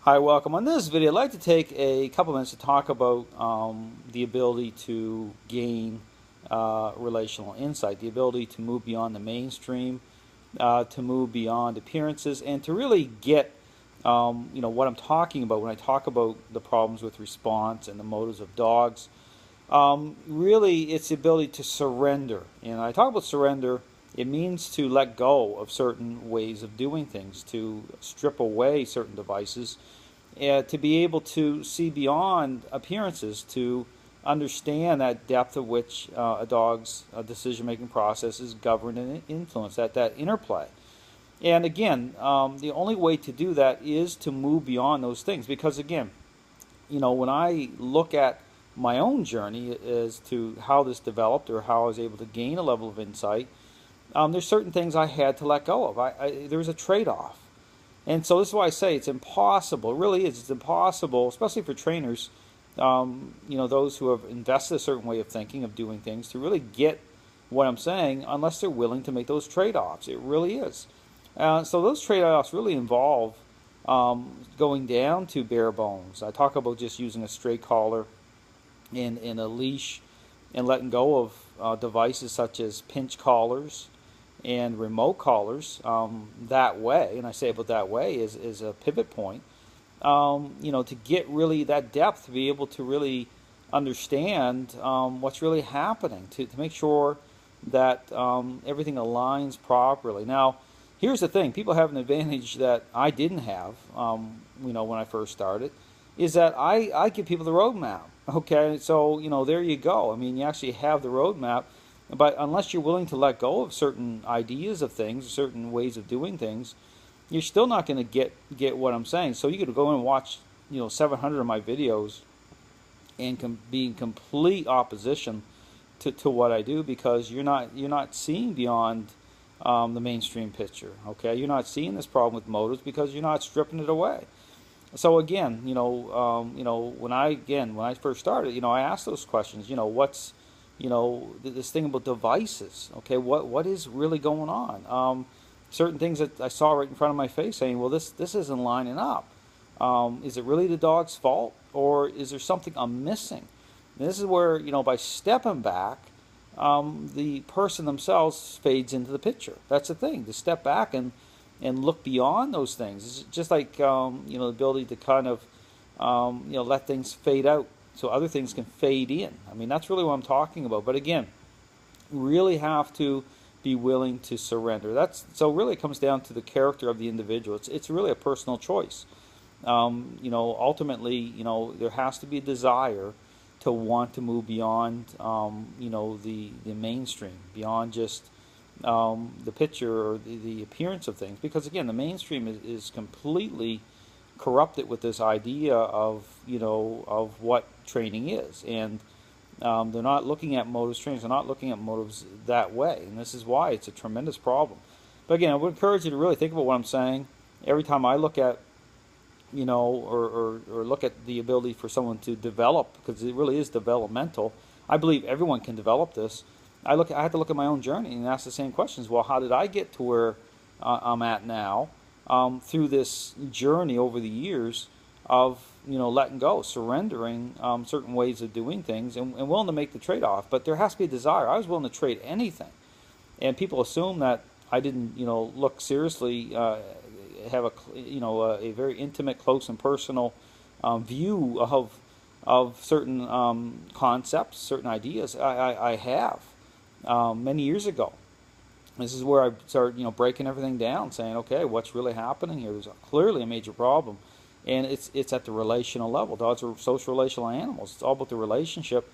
Hi, welcome. On this video, I'd like to take a couple minutes to talk about the ability to gain relational insight, the ability to move beyond the mainstream, to move beyond appearances, and to really get what I'm talking about when I talk about the problems with response and the motives of dogs. Really, it's the ability to surrender. And I talk about surrender, it means to let go of certain ways of doing things, to strip away certain devices, to be able to see beyond appearances, to understand that depth of which a dog's decision-making process is governed and influenced, that interplay. And again, the only way to do that is to move beyond those things, because again, when I look at my own journey as to how this developed or how I was able to gain a level of insight, there's certain things I had to let go of. There was a trade-off. And so this is why I say it's impossible. It really is. It's impossible, especially for trainers, those who have invested a certain way of thinking, of doing things, to really get what I'm saying unless they're willing to make those trade-offs. It really is. So those trade-offs really involve going down to bare bones. I talk about just using a straight collar and a leash and letting go of devices such as pinch collars and remote collars that way, and I say about that way is a pivot point, to get really that depth, to be able to really understand what's really happening, to make sure that everything aligns properly. Now, here's the thing, people have an advantage that I didn't have, when I first started, is that I give people the roadmap, okay? So, there you go. I mean, you actually have the roadmap. But unless you're willing to let go of certain ideas of things, certain ways of doing things, you're still not going to get what I'm saying. So you could go in and watch 700 of my videos and be in complete opposition to what I do, because you're not seeing beyond the mainstream picture. Okay, you're not seeing this problem with motives because you're not stripping it away. So again, when I first started, I asked those questions. What's this thing about devices, okay, what is really going on? Certain things that I saw right in front of my face saying, well, this isn't lining up. Is it really the dog's fault, or is there something I'm missing? And this is where, by stepping back, the person themselves fades into the picture. That's the thing, to step back and look beyond those things. It's just like, the ability to kind of, let things fade out so other things can fade in. I mean, that's really what I'm talking about. But again, really have to be willing to surrender. So really it comes down to the character of the individual. It's really a personal choice. Ultimately, there has to be a desire to want to move beyond, the mainstream, beyond just the picture or the appearance of things. Because again, the mainstream is completely corrupted with this idea of of what training is, and they're not looking at motives. Trainers are not looking at motives that way, and this is why it's a tremendous problem. But again, I would encourage you to really think about what I'm saying. Every time I look at or look at the ability for someone to develop, because it really is developmental. I believe everyone can develop this. I have to look at my own journey and ask the same questions. Well, how did I get to where I'm at now? Through this journey over the years of letting go, surrendering certain ways of doing things, and willing to make the trade-off. But there has to be a desire. I was willing to trade anything, and people assume that I didn't look seriously, have a very intimate, close, and personal view of certain concepts, certain ideas. I have many years ago. This is where I started, breaking everything down, saying, okay, what's really happening here? There's clearly a major problem, and it's at the relational level. Dogs are social relational animals. It's all about the relationship,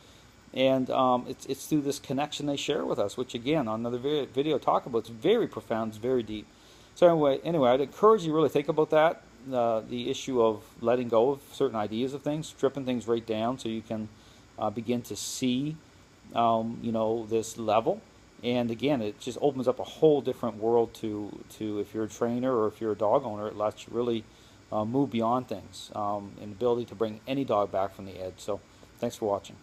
and it's through this connection they share with us, which again, on another video talk about, it's very profound, it's very deep. So anyway, I'd encourage you to really think about that, the issue of letting go of certain ideas of things, stripping things right down so you can begin to see, this level. And again, it just opens up a whole different world to if you're a trainer or if you're a dog owner. It lets you really move beyond things, and ability to bring any dog back from the edge. So thanks for watching.